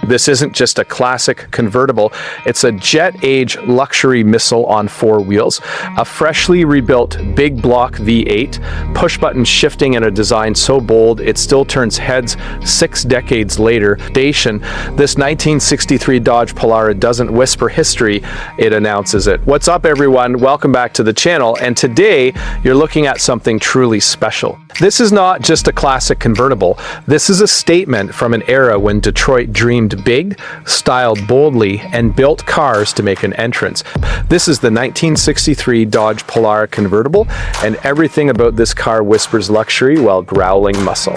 This isn't just a classic convertible, it's a jet-age luxury missile on four wheels, a freshly rebuilt big block V8, push-button shifting in a design so bold it still turns heads 6 decades later. This 1963 Dodge Polara doesn't whisper history, it announces it. What's up everyone, welcome back to the channel, and today you're looking at something truly special. This is not just a classic convertible, this is a statement from an era when Detroit dreamed big, styled boldly, and built cars to make an entrance. This is the 1963 Dodge Polara Convertible, and everything about this car whispers luxury while growling muscle.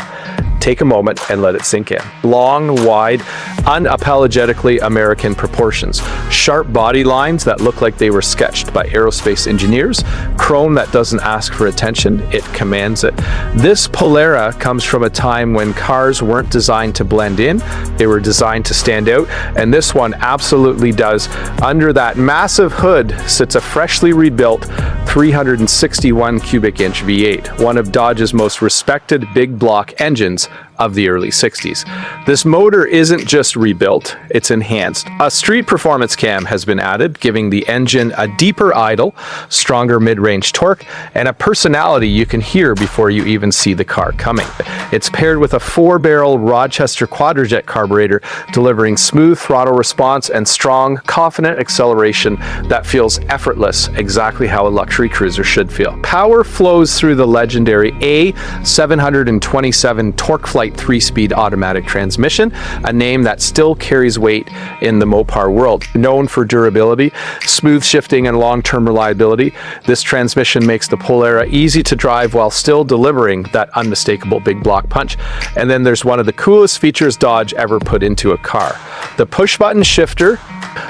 Take a moment and let it sink in. Long, wide, unapologetically American proportions. Sharp body lines that look like they were sketched by aerospace engineers. Chrome that doesn't ask for attention, it commands it. This Polara comes from a time when cars weren't designed to blend in, they were designed to stand out, and this one absolutely does. Under that massive hood sits a freshly rebuilt 361 cubic inch V8, one of Dodge's most respected big block engines of the early 60s. This motor isn't just rebuilt, it's enhanced. A street performance cam has been added, giving the engine a deeper idle, stronger mid-range torque, and a personality you can hear before you even see the car coming. It's paired with a 4-barrel Rochester Quadrajet carburetor, delivering smooth throttle response and strong, confident acceleration that feels effortless, exactly how a luxury cruiser should feel. Power flows through the legendary A727 TorqueFlite 3-speed automatic transmission, a name that still carries weight in the Mopar world. Known for durability, smooth shifting, and long-term reliability, this transmission makes the Polara easy to drive while still delivering that unmistakable big block punch. And then there's one of the coolest features Dodge ever put into a car. The push-button shifter,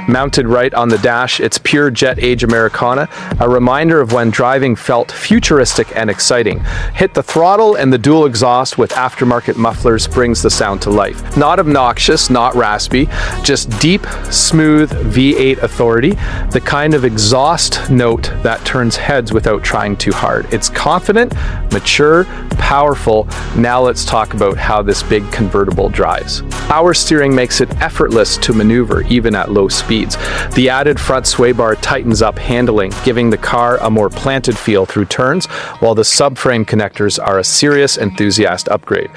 mounted right on the dash, it's pure jet-age Americana, a reminder of when driving felt futuristic and exciting. Hit the throttle and the dual exhaust with aftermarket mufflers brings the sound to life. Not obnoxious, not raspy, just deep, smooth V8 authority, the kind of exhaust note that turns heads without trying too hard. It's confident, mature, powerful. Now let's talk about how this big convertible drives. Power steering makes it effortless to maneuver even at low speeds. The added front sway bar tightens up handling, giving the car a more planted feel through turns, while the subframe connectors are a serious enthusiast upgrade.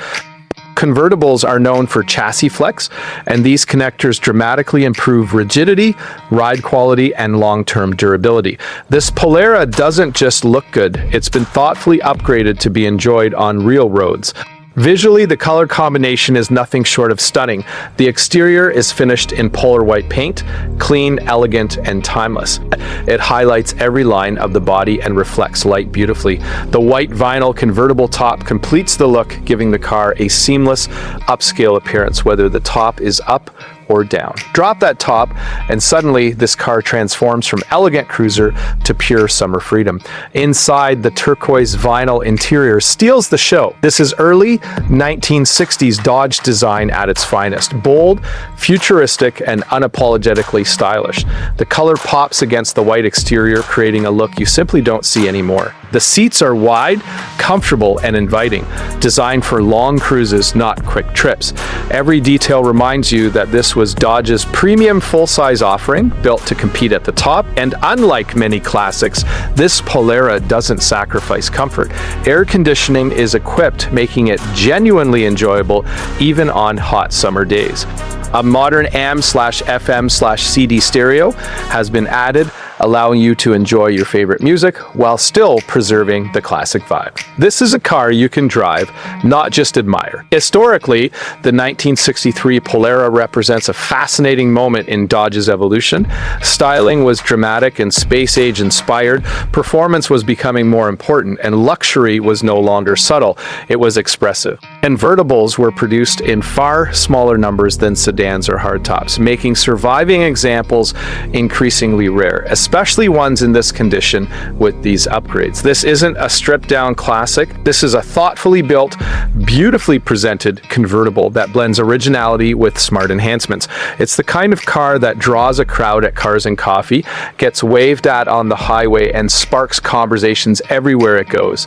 Convertibles are known for chassis flex, and these connectors dramatically improve rigidity, ride quality, and long-term durability. This Polara doesn't just look good, it's been thoughtfully upgraded to be enjoyed on real roads. Visually, the color combination is nothing short of stunning. The exterior is finished in polar white paint, clean, elegant, and timeless. It highlights every line of the body and reflects light beautifully. The white vinyl convertible top completes the look, giving the car a seamless, upscale appearance, whether the top is up or down. Drop that top, and suddenly this car transforms from elegant cruiser to pure summer freedom. Inside, the turquoise vinyl interior steals the show. This is early 1960s Dodge design at its finest. Bold, futuristic, and unapologetically stylish. The color pops against the white exterior, creating a look you simply don't see anymore. The seats are wide, comfortable, and inviting, designed for long cruises, not quick trips. Every detail reminds you that this was Dodge's premium full-size offering, built to compete at the top, and unlike many classics, this Polara doesn't sacrifice comfort. Air conditioning is equipped, making it genuinely enjoyable even on hot summer days. A modern AM/FM/CD stereo has been added, allowing you to enjoy your favorite music while still preserving the classic vibe. This is a car you can drive, not just admire. Historically, the 1963 Polara represents a fascinating moment in Dodge's evolution. Styling was dramatic and space-age inspired, performance was becoming more important, and luxury was no longer subtle, it was expressive. Convertibles were produced in far smaller numbers than sedans or hardtops, making surviving examples increasingly rare, especially ones in this condition with these upgrades. This isn't a stripped-down classic. This is a thoughtfully built, beautifully presented convertible that blends originality with smart enhancements. It's the kind of car that draws a crowd at Cars and Coffee, gets waved at on the highway, and sparks conversations everywhere it goes.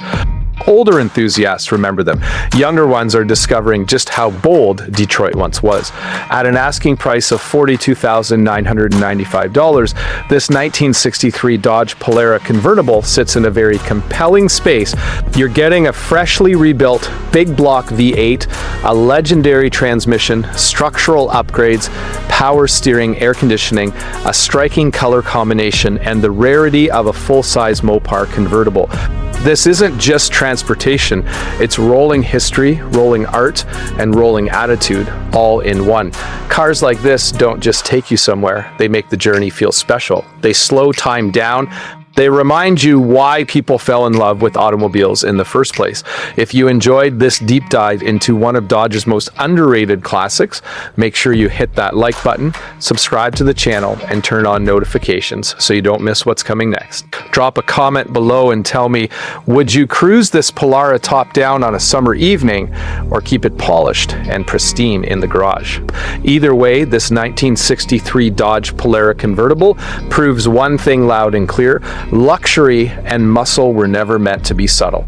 Older enthusiasts remember them. Younger ones are discovering just how bold Detroit once was. At an asking price of $42,995, this 1963 Dodge Polara Convertible sits in a very compelling space. You're getting a freshly rebuilt big block V8, a legendary transmission, structural upgrades, power steering, air conditioning, a striking color combination, and the rarity of a full-size Mopar convertible. This isn't just transportation, it's rolling history, rolling art, and rolling attitude all in one. Cars like this don't just take you somewhere, they make the journey feel special. They slow time down. They remind you why people fell in love with automobiles in the first place. If you enjoyed this deep dive into one of Dodge's most underrated classics, make sure you hit that like button, subscribe to the channel, and turn on notifications so you don't miss what's coming next. Drop a comment below and tell me, would you cruise this Polara top down on a summer evening or keep it polished and pristine in the garage? Either way, this 1963 Dodge Polara Convertible proves one thing loud and clear: luxury and muscle were never meant to be subtle.